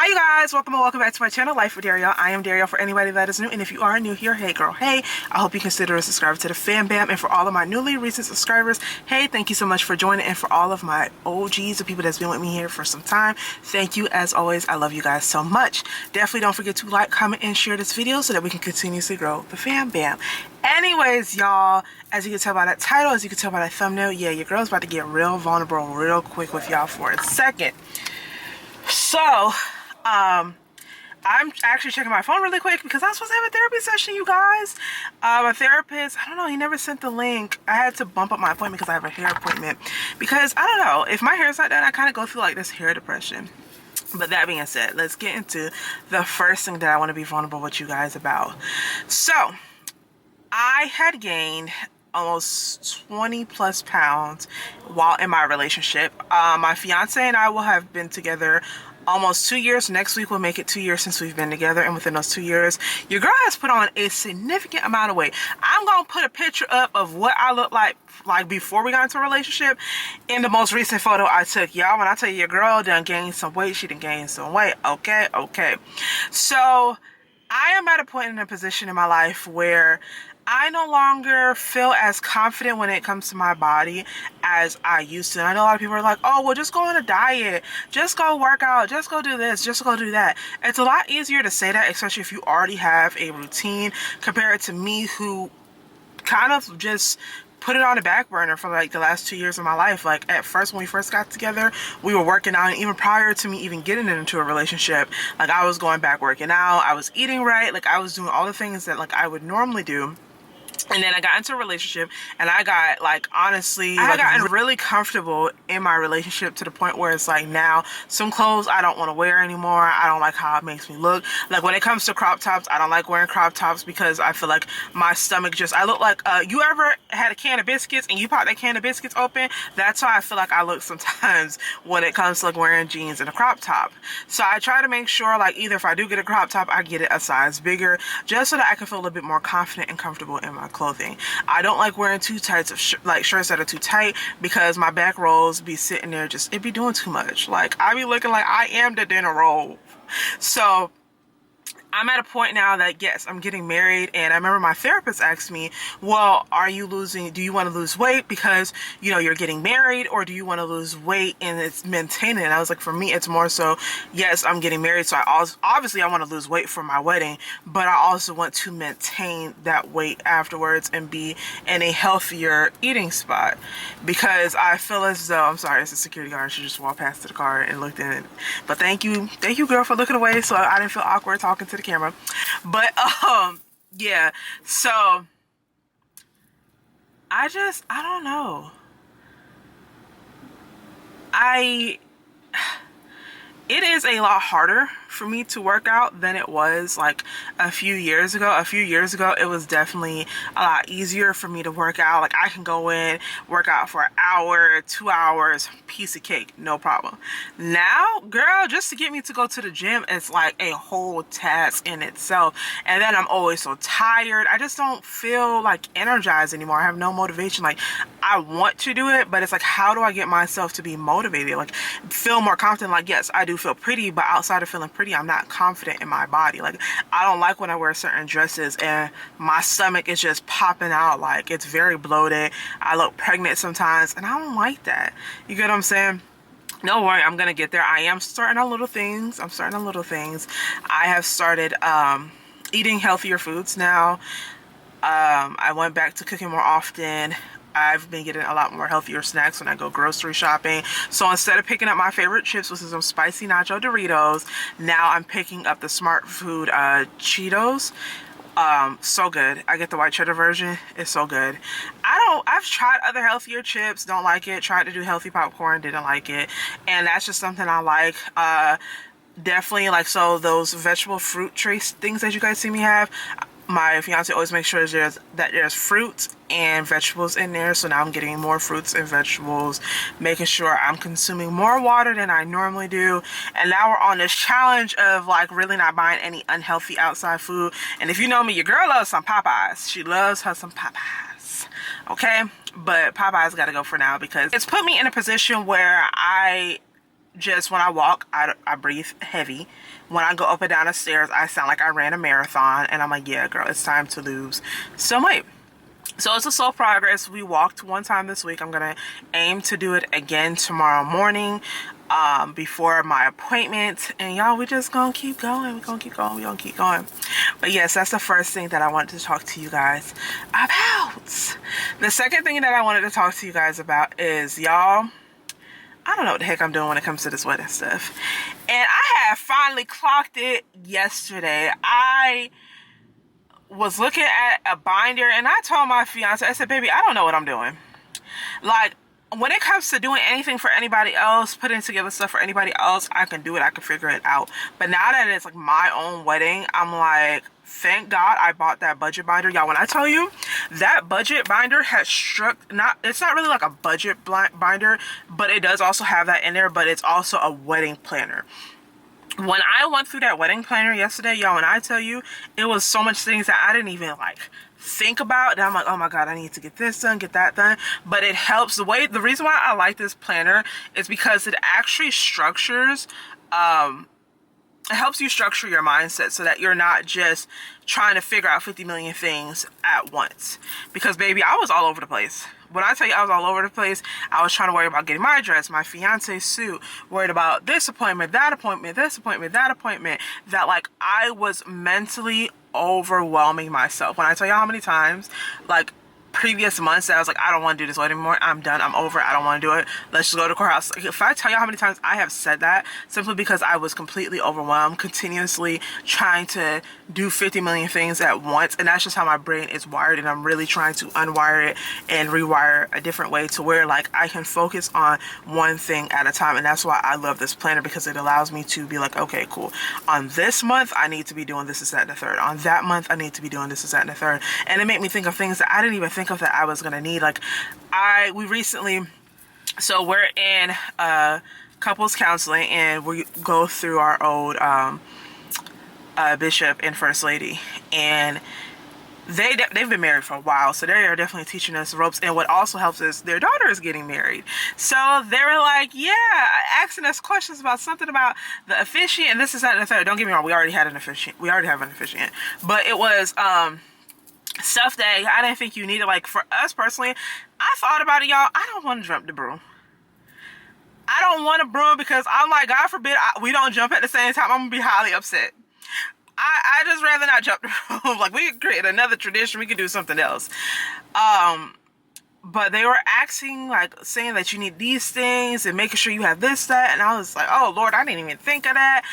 Hi you guys, welcome and welcome back to my channel, Life with Dario. I am Dario for anybody that is new, and if you are new here, hey girl, hey, I hope you consider a subscriber to the fam bam. And for all of my newly recent subscribers, hey, thank you so much for joining. And for all of my OGs, the people that's been with me here for some time, thank you as always. I love you guys so much. Definitely don't forget to like, comment, and share this video so that we can continuously grow the fam bam. Anyways, y'all, as you can tell by that title, as you can tell by that thumbnail, yeah, your girl's about to get real vulnerable real quick with y'all for a second. So I'm actually checking my phone really quick because I was supposed to have a therapy session, you guys. My therapist, I don't know, he never sent the link. I had to bump up my appointment because I have a hair appointment. Because, I don't know, if my hair's not done, I kind of go through like this hair depression. But that being said, let's get into the first thing that I want to be vulnerable with you guys about. So, I had gained almost 20 plus pounds while in my relationship. My fiance and I will have been together almost 2 years. Next week will make it 2 years since we've been together, and within those 2 years, your girl has put on a significant amount of weight. I'm gonna put a picture up of what I look like before we got into a relationship in the most recent photo I took. Y'all, when I tell you your girl done gained some weight, she done gained some weight. Okay. So I am at a point in a position in my life where I no longer feel as confident when it comes to my body as I used to. And I know a lot of people are like, oh, well, just go on a diet, just go work out, just go do this, just go do that. It's a lot easier to say that, especially if you already have a routine, compared to me who kind of just put it on the back burner for like the last 2 years of my life. Like at first, when we first got together, we were working out, and even prior to me even getting into a relationship, like I was going back working out, I was eating right, like I was doing all the things that like I would normally do. And then I got into a relationship, and I got, like, honestly, I got really comfortable in my relationship to the point where it's like now some clothes I don't want to wear anymore. I don't like how it makes me look. Like when it comes to crop tops, I don't like wearing crop tops because I feel like my stomach just, I look like, you ever had a can of biscuits and you pop that can of biscuits open? That's how I feel like I look sometimes when it comes to like wearing jeans and a crop top. So I try to make sure, like, either if I do get a crop top, I get it a size bigger, just so that I can feel a bit more confident and comfortable in my clothing. I don't like wearing too tight of shirts that are too tight, because my back rolls be sitting there just, it be doing too much. Like I be looking like I am the dinner roll. So I'm at a point now that, yes, I'm getting married, and I remember my therapist asked me, well, do you want to lose weight because, you know, you're getting married, or do you want to lose weight and it's maintaining? And I was like, for me, it's more so, yes, I'm getting married, so obviously I want to lose weight for my wedding, but I also want to maintain that weight afterwards and be in a healthier eating spot, because I feel as though, I'm sorry, it's a security guard, she just walked past to the car and looked in it, but thank you girl for looking away so I didn't feel awkward talking to the camera. But yeah, so I don't know, it is a lot harder for me to work out than it was like a few years ago. A few years ago, it was definitely a lot easier for me to work out. Like I can go in, work out for an hour, 2 hours, piece of cake, no problem. Now, girl, just to get me to go to the gym, it's like a whole task in itself. And then I'm always so tired. I just don't feel like energized anymore. I have no motivation. Like I want to do it, but it's like, how do I get myself to be motivated? Like feel more confident. Like, yes, I do feel pretty, but outside of feeling pretty, I'm not confident in my body. Like I don't like when I wear certain dresses and my stomach is just popping out, like it's very bloated. I look pregnant sometimes, and I don't like that. You get what I'm saying? No worry, I'm gonna get there. I am starting on little things. I have started eating healthier foods now. I went back to cooking more often. I've been getting a lot more healthier snacks when I go grocery shopping. So instead of picking up my favorite chips, which is some spicy nacho Doritos, now I'm picking up the Smart Food Cheetos. So good. I get the white cheddar version. It's so good. I've tried other healthier chips, don't like it. Tried to do healthy popcorn, didn't like it. And that's just something I like. Definitely, like, so those vegetable fruit trace things that you guys see me have, my fiance always makes sure there's fruits and vegetables in there. So now I'm getting more fruits and vegetables, making sure I'm consuming more water than I normally do. And now we're on this challenge of like really not buying any unhealthy outside food. And if you know me, your girl loves some Popeyes. She loves her some Popeyes. Okay, but Popeyes gotta go for now because it's put me in a position where I just when I walk, I breathe heavy. When I go up and down the stairs, I sound like I ran a marathon. And I'm like, yeah, girl, it's time to lose some weight. So it's a slow progress. We walked one time this week. I'm gonna aim to do it again tomorrow morning, before my appointment. And y'all, we just gonna keep going. We're gonna keep going. We're gonna keep going. But yes, that's the first thing that I wanted to talk to you guys about. The second thing that I wanted to talk to you guys about is, y'all, I don't know what the heck I'm doing when it comes to this wedding stuff. And I have finally clocked it yesterday. I was looking at a binder and I told my fiance, I said, baby, I don't know what I'm doing. Like, when it comes to doing anything for anybody else, putting together stuff for anybody else, I can do it. I can figure it out. But now that it's like my own wedding, I'm like, thank God I bought that budget binder. Y'all, when I tell you, that budget binder has it's not really like a budget binder, but it does also have that in there, but it's also a wedding planner. When I went through that wedding planner yesterday, y'all, when I tell you, it was so much things that I didn't even like think about, and I'm like, oh my God, I need to get this done, get that done. But it helps. The reason why I like this planner is because it actually structures, it helps you structure your mindset so that you're not just trying to figure out 50 million things at once. Because baby, I was all over the place. When I tell you I was all over the place, I was trying to worry about getting my dress, my fiance's suit, worried about this appointment, that appointment, this appointment, that appointment, that like I was mentally overwhelming myself. When I tell you how many times, like previous months that I was like, I don't want to do this wedding anymore. I'm done. I'm over it. I don't want to do it. Let's just go to the courthouse. Like, if I tell you how many times I have said that, simply because I was completely overwhelmed, continuously trying to do 50 million things at once. And that's just how my brain is wired. And I'm really trying to unwire it and rewire a different way to where like I can focus on one thing at a time. And that's why I love this planner, because it allows me to be like, okay, cool. On this month, I need to be doing this, that, and the third. On that month, I need to be doing this, that, and the third. And it made me think of things that I didn't even think of that I was gonna need. Like we recently, so we're in couples counseling, and we go through our old bishop and first lady, and they've been married for a while, so they are definitely teaching us ropes. And what also helps is their daughter is getting married, so they were like, yeah, asking us questions about something about the officiant and this, that, and the third. Don't get me wrong, we already have an officiant, but it was stuff that I didn't think you needed. Like for us personally, I thought about it, y'all. I don't want to jump the broom. I don't want a broom because I'm like, God forbid we don't jump at the same time. I'm gonna be highly upset. I just rather not jump the broom. Like we could create another tradition. We could do something else. But they were asking, like saying that you need these things and making sure you have this, that, and I was like, oh Lord, I didn't even think of that.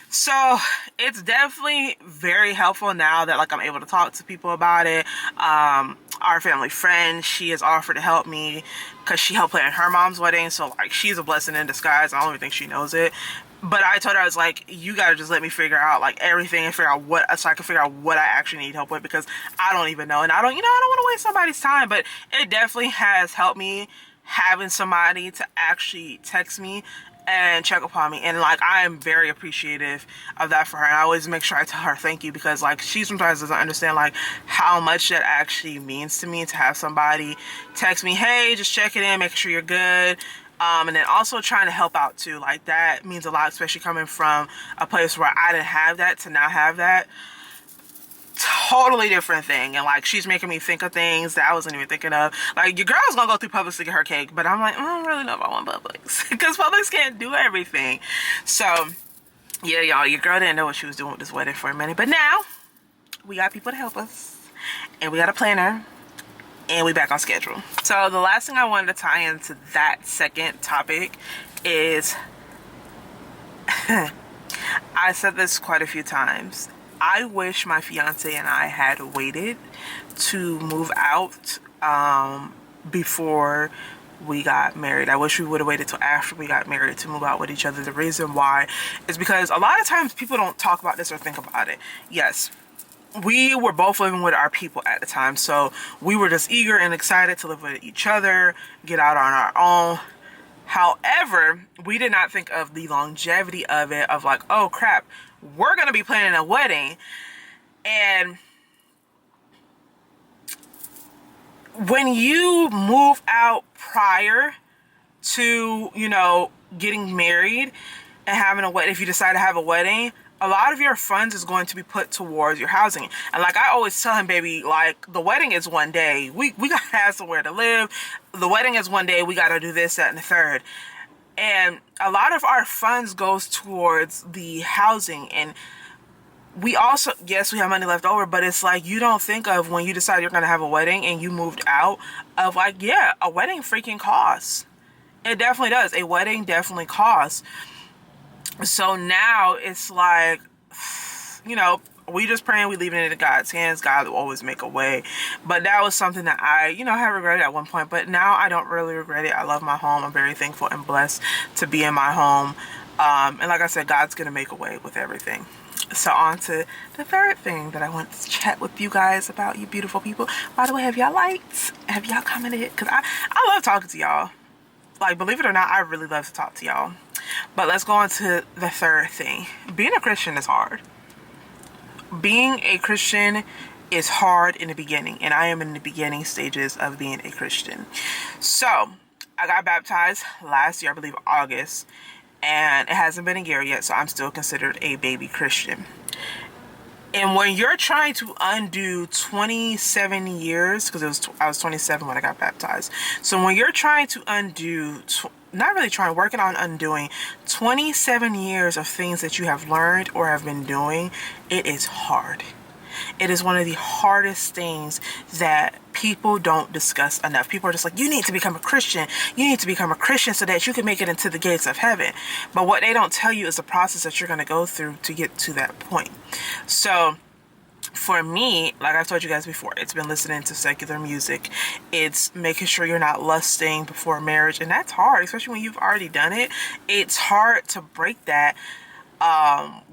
So it's definitely very helpful now that like I'm able to talk to people about it. Our family friend, she has offered to help me because she helped plan her mom's wedding. So like she's a blessing in disguise. I don't even think she knows it. But I told her, I was like, you gotta just let me figure out like everything and figure out so I can figure out what I actually need help with, because I don't even know. And I don't want to waste somebody's time. But it definitely has helped me having somebody to actually text me and check upon me, and like I am very appreciative of that for her. And I always make sure I tell her thank you, because like she sometimes doesn't understand like how much that actually means to me to have somebody text me, hey, just checking in, making sure you're good. And then also trying to help out too. Like that means a lot, especially coming from a place where I didn't have that to now have that. Totally different thing. And like she's making me think of things that I wasn't even thinking of. Like your girl's gonna go through Publix to get her cake, but I'm like, I don't really know if I want Publix because Publix can't do everything. So yeah, y'all, your girl didn't know what she was doing with this wedding for a minute, but now we got people to help us, and we got a planner, and we back on schedule. So the last thing I wanted to tie into that second topic is I said this quite a few times. I wish my fiance and I had waited to move out before we got married. I wish we would have waited till after we got married to move out with each other. The reason why is because a lot of times people don't talk about this or think about it. Yes, we were both living with our people at the time, so we were just eager and excited to live with each other, get out on our own. However, we did not think of the longevity of it, of like, oh crap, we're gonna be planning a wedding, and when you move out prior to, you know, getting married and having a wedding, if you decide to have a wedding, a lot of your funds is going to be put towards your housing. And like I always tell him, baby, like the wedding is one day. We gotta have somewhere to live. The wedding is one day. We gotta do this, that, and the third. And a lot of our funds goes towards the housing. And we also, yes, we have money left over, but it's like you don't think of when you decide you're gonna have a wedding and you moved out of like, yeah, a wedding freaking costs. It definitely does. A wedding definitely costs. So now it's like, you know, we just praying, we leaving it in God's hands. God will always make a way. But that was something that I, you know, have regretted at one point. But now I don't really regret it. I love my home. I'm very thankful and blessed to be in my home. And like I said, God's going to make a way with everything. So on to the third thing that I want to chat with you guys about, you beautiful people. By the way, have y'all liked? Have y'all commented? Because I love talking to y'all. Like, believe it or not, I really love to talk to y'all. But let's go on to the third thing. Being a Christian is hard. Being a Christian is hard in the beginning, and I am in the beginning stages of being a Christian. So I got baptized last year, I believe August, and it hasn't been a year yet, so I'm still considered a baby Christian. And when you're trying to undo 27 years, because I was 27 when I got baptized. So when you're trying to undo, working on undoing 27 years of things that you have learned or have been doing, it is hard. It is one of the hardest things that people don't discuss enough. People are just like, you need to become a Christian. You need to become a Christian so that you can make it into the gates of heaven. But what they don't tell you is the process that you're going to go through to get to that point. So for me, like I've told you guys before, it's been listening to secular music. It's making sure you're not lusting before marriage. And that's hard, especially when you've already done it. It's hard to break that.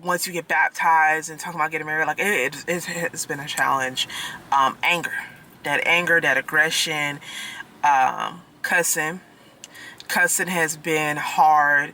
Once you get baptized and talking about getting married, like it's been a challenge. Anger, that aggression, cussing has been hard.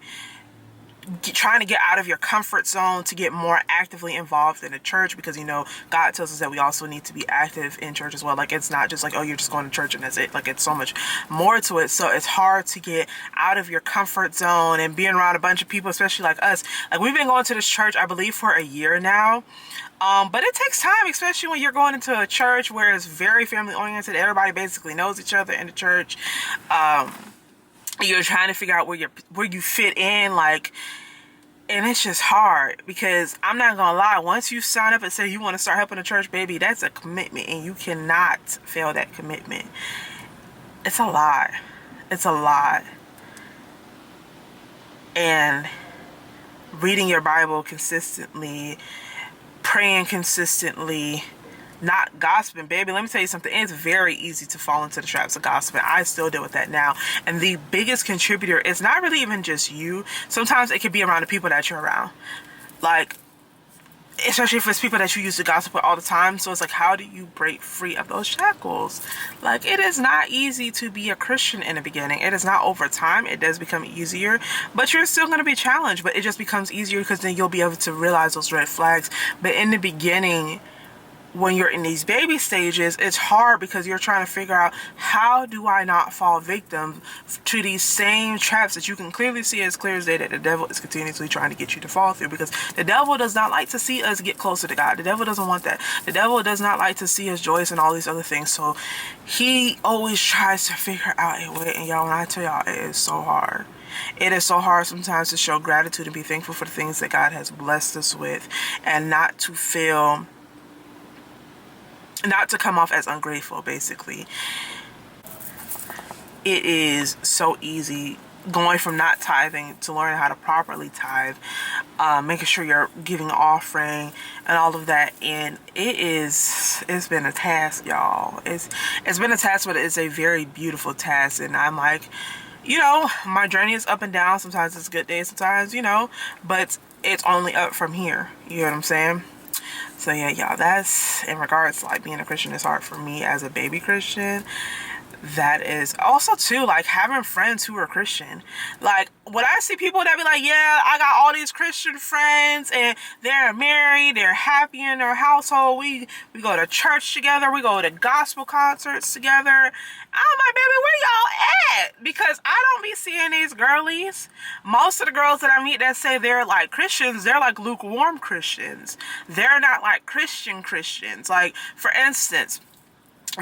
Trying to get out of your comfort zone to get more actively involved in the church, because, you know, God tells us that we also need to be active in church as well. Like, it's not just like, oh, you're just going to church and that's it. Like, it's so much more to it. So it's hard to get out of your comfort zone and being around a bunch of people, especially like us. Like, we've been going to this church, I believe, for a year now. But it takes time, especially when you're going into a church where it's very family oriented. Everybody basically knows each other in the church. You're trying to figure out where you fit in, like, and it's just hard, because I'm not gonna lie, once you sign up and say you want to start helping the church, baby, that's a commitment, and you cannot fail that commitment. It's a lot. It's a lot. And reading your Bible consistently, praying consistently, not gossiping, baby. Let me tell you something. It's very easy to fall into the traps of gossiping. I still deal with that now. And the biggest contributor is not really even just you. Sometimes it could be around the people that you're around. Like, especially if it's people that you used to gossip with all the time. So it's like, how do you break free of those shackles? Like, it is not easy to be a Christian in the beginning. It is not. Over time, it does become easier, but you're still going to be challenged. But it just becomes easier because then you'll be able to realize those red flags. But in the beginning, when you're in these baby stages, it's hard because you're trying to figure out, how do I not fall victim to these same traps that you can clearly see as clear as day that the devil is continuously trying to get you to fall through? Because the devil does not like to see us get closer to God. The devil doesn't want that. The devil does not like to see us joyous and all these other things. So he always tries to figure out a way. And y'all, when I tell y'all, it is so hard. It is so hard sometimes to show gratitude and be thankful for the things that God has blessed us with, and not to feel, not to come off as ungrateful, basically. It is so easy going from not tithing to learning how to properly tithe, making sure you're giving offering and all of that. And it's been a task, y'all. It's been a task, but it's a very beautiful task. And I'm like, you know, my journey is up and down. Sometimes it's good days, sometimes, you know, but it's only up from here. You know what I'm saying? So yeah, y'all, that's in regards to like being a Christian is hard for me as a baby Christian. that is also too, like, having friends who are Christian. Like, when I see people that be like, yeah, I got all these Christian friends and they're married, they're happy in their household, we go to church together, we go to gospel concerts together. I'm like, baby, where y'all at? Because I don't be seeing these girlies. Most of the girls that I meet that say they're like Christians, they're like lukewarm Christians. They're not like Christians. Like, for instance,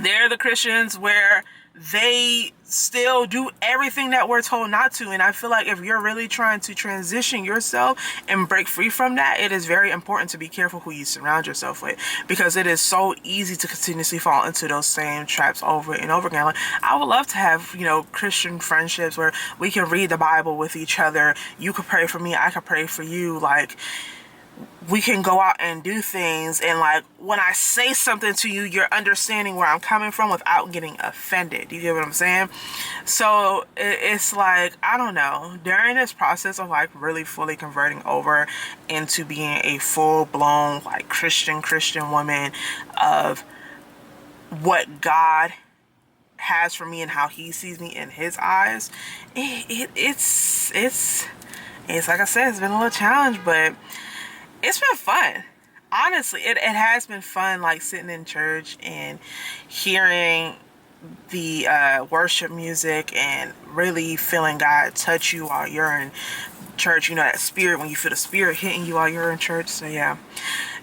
they're the Christians where they still do everything that we're told not to. And I feel like if you're really trying to transition yourself and break free from that, it is very important to be careful who you surround yourself with, because it is so easy to continuously fall into those same traps over and over again. Like, I would love to have, you know, Christian friendships where we can read the Bible with each other. You could pray for me, I could pray for you. Like, we can go out and do things, and like, when I say something to you, you're understanding where I'm coming from without getting offended. You get what I'm saying? So it's like, I don't know, during this process of like really fully converting over into being a full-blown like Christian woman, of what God has for me and how he sees me in his eyes, it's like I said, it's been a little challenge, but it's been fun. Honestly, it has been fun, like sitting in church and hearing the worship music and really feeling God touch you while you're in church. You know, that spirit, when you feel the spirit hitting you while you're in church. So yeah,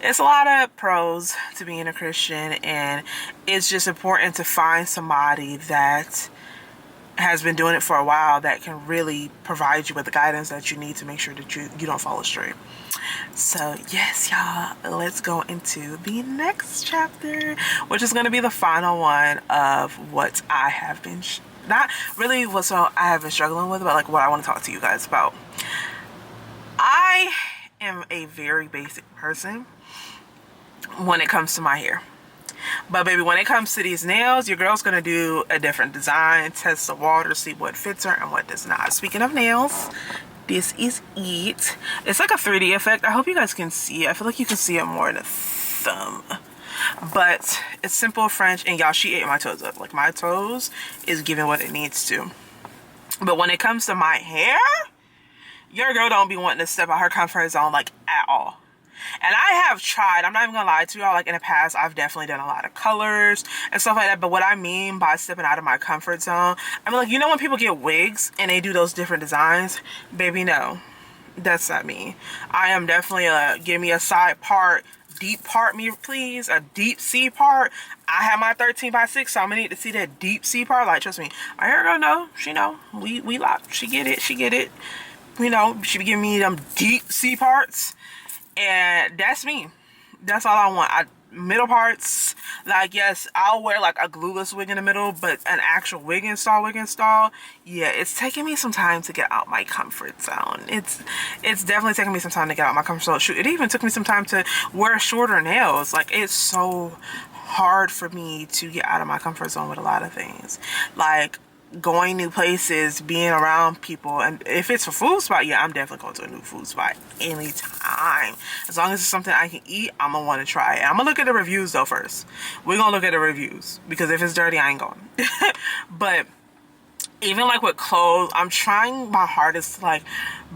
it's a lot of pros to being a Christian, and it's just important to find somebody that has been doing it for a while that can really provide you with the guidance that you need to make sure that you don't fall astray. So yes, y'all, let's go into the next chapter, which is going to be the final one of what I have been not really what I have been struggling with, but like what I want to talk to you guys about. I am a very basic person when it comes to my hair. But baby, when it comes to these nails, your girl's gonna do a different design, test the water, see what fits her and what does not. Speaking of nails, this is it. It's like a 3D effect. I hope you guys can see it. I feel like you can see it more in the thumb. But it's simple French, and y'all, she ate my toes up. Like, my toes is giving what it needs to. But when it comes to my hair, your girl don't be wanting to step out her comfort zone, like, at all. And I have tried, I'm not even gonna lie to y'all, like in the past, I've definitely done a lot of colors and stuff like that. But what I mean by stepping out of my comfort zone, I mean, like, you know when people get wigs and they do those different designs? Baby, no, that's not me. I am definitely give me a side part, deep part me, please, a deep C part. I have my 13x6, so I'm gonna need to see that deep C part. Like, trust me, my hair girl know, she know, we locked, she get it. You know, she be giving me them deep C parts. And that's me. That's all I want. Middle parts, like, yes, I'll wear like a glueless wig in the middle, but an actual wig install, yeah, it's taking me some time to get out my comfort zone. It's definitely taking me some time to get out my comfort zone. Shoot, it even took me some time to wear shorter nails. Like, it's so hard for me to get out of my comfort zone with a lot of things. Like, going new places, being around people, and if it's a food spot, yeah, I'm definitely going to a new food spot anytime. As long as it's something I can eat, I'm gonna want to try it. I'm gonna look at the reviews though first. We're gonna look at the reviews, because if it's dirty, I ain't going. But even like with clothes, I'm trying my hardest to like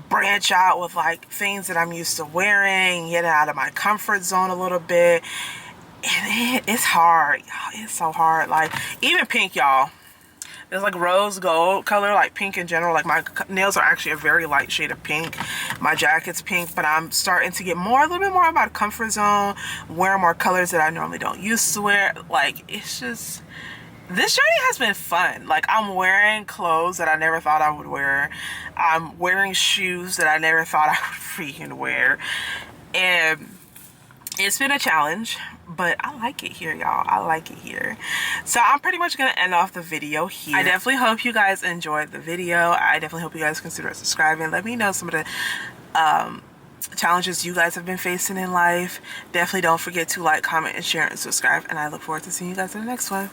branch out with like things that I'm used to wearing, get out of my comfort zone a little bit. And it's hard, y'all. It's so hard. Like, even pink, y'all. There's like rose gold color, like pink in general. Like, my nails are actually a very light shade of pink. My jacket's pink, but I'm starting to get a little bit more about a comfort zone, wearing more colors that I normally don't used to wear. Like, it's just, this journey has been fun. Like, I'm wearing clothes that I never thought I would wear. I'm wearing shoes that I never thought I would freaking wear. And it's been a challenge, but I like it here, y'all. I like it here. So I'm pretty much gonna end off the video here. I definitely hope you guys enjoyed the video. I definitely hope you guys consider subscribing. Let me know some of the challenges you guys have been facing in life. Definitely don't forget to like, comment, and share, and subscribe, and I look forward to seeing you guys in the next one.